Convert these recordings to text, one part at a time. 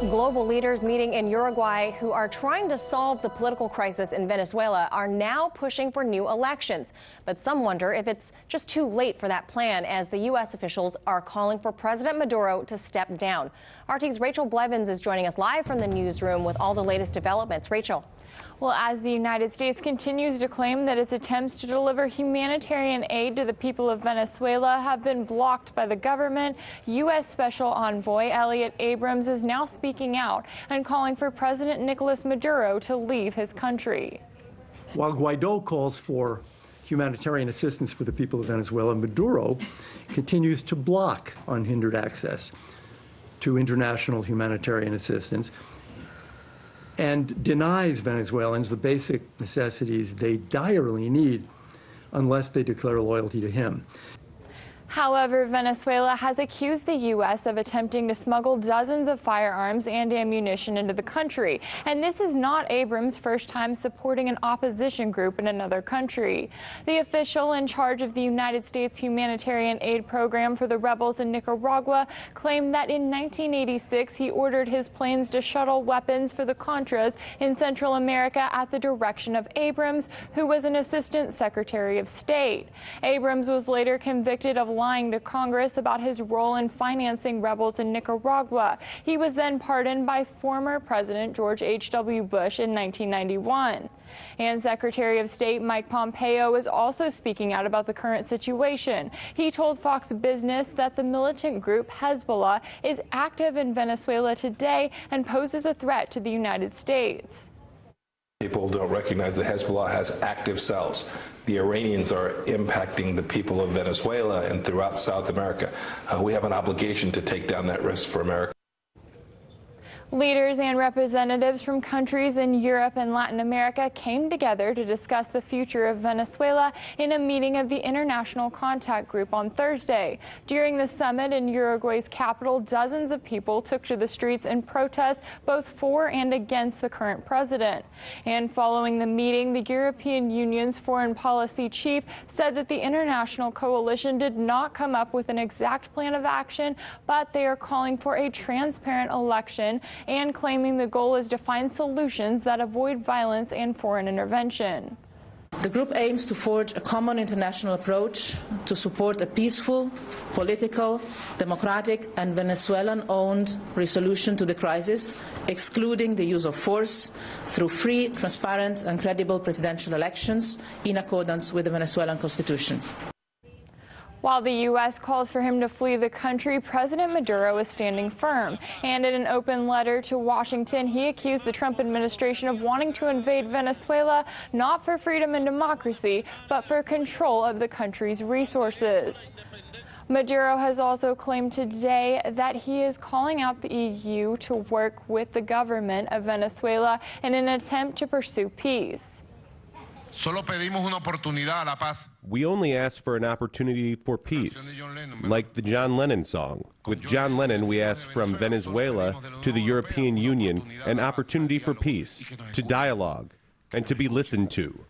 Global leaders meeting in Uruguay who are trying to solve the political crisis in Venezuela are now pushing for new elections. But some wonder if it's just too late for that plan, as the U.S. officials are calling for President Maduro to step down. RT's Rachel Blevins is joining us live from the newsroom with all the latest developments. Rachel. Well, as the United States continues to claim that its attempts to deliver humanitarian aid to the people of Venezuela have been blocked by the government, U.S. Special Envoy Eliot Abrams is now speaking out and calling for President Nicolas Maduro to leave his country. While Guaido calls for humanitarian assistance for the people of Venezuela, Maduro continues to block unhindered access to international humanitarian assistance and denies Venezuelans the basic necessities they direly need unless they declare loyalty to him. However, Venezuela has accused the U.S. of attempting to smuggle dozens of firearms and ammunition into the country. And this is not Abrams' first time supporting an opposition group in another country. The official in charge of the United States humanitarian aid program for the rebels in Nicaragua claimed that in 1986 he ordered his planes to shuttle weapons for the Contras in Central America at the direction of Abrams, who was an assistant secretary of state. Abrams was later convicted of lying to Congress about his role in financing rebels in Nicaragua. He was then pardoned by former President George H.W. Bush in 1991. And Secretary of State Mike Pompeo is also speaking out about the current situation. He told Fox Business that the militant group Hezbollah is active in Venezuela today and poses a threat to the United States. People don't recognize that Hezbollah has active cells. The Iranians are impacting the people of Venezuela and throughout South America. We have an obligation to take down that risk for America. Leaders and representatives from countries in Europe and Latin America came together to discuss the future of Venezuela in a meeting of the International Contact Group on Thursday. During the summit in Uruguay's capital, dozens of people took to the streets in protest both for and against the current president. And following the meeting, the European Union's foreign policy chief said that the international coalition did not come up with an exact plan of action, but they are calling for a transparent election and claiming the goal is to find solutions that avoid violence and foreign intervention. The group aims to forge a common international approach to support a peaceful, political, democratic and Venezuelan-owned resolution to the crisis, excluding the use of force, through free, transparent and credible presidential elections in accordance with the Venezuelan Constitution. While the U.S. calls for him to flee the country, President Maduro is standing firm. And in an open letter to Washington, he accused the Trump administration of wanting to invade Venezuela, not for freedom and democracy, but for control of the country's resources. Maduro has also claimed today that he is calling out the EU to work with the government of Venezuela in an attempt to pursue peace. We only ask for an opportunity for peace, like the John Lennon song. With John Lennon, we ask from Venezuela to the European Union an opportunity for peace, to dialogue, and to be listened to.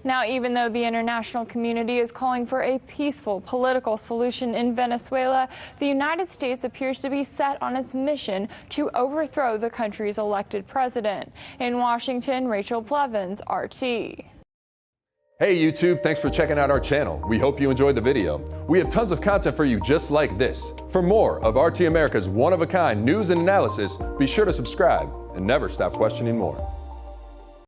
Now, even though the international community is calling for a peaceful political solution in Venezuela, the United States appears to be set on its mission to overthrow the country's elected president. In Washington, Rachel Blevins, RT. Hey YouTube, thanks for checking out our channel. We hope you enjoyed the video. We have tons of content for you just like this. For more of RT America's one-of-a-kind news and analysis, be sure to subscribe and never stop questioning more.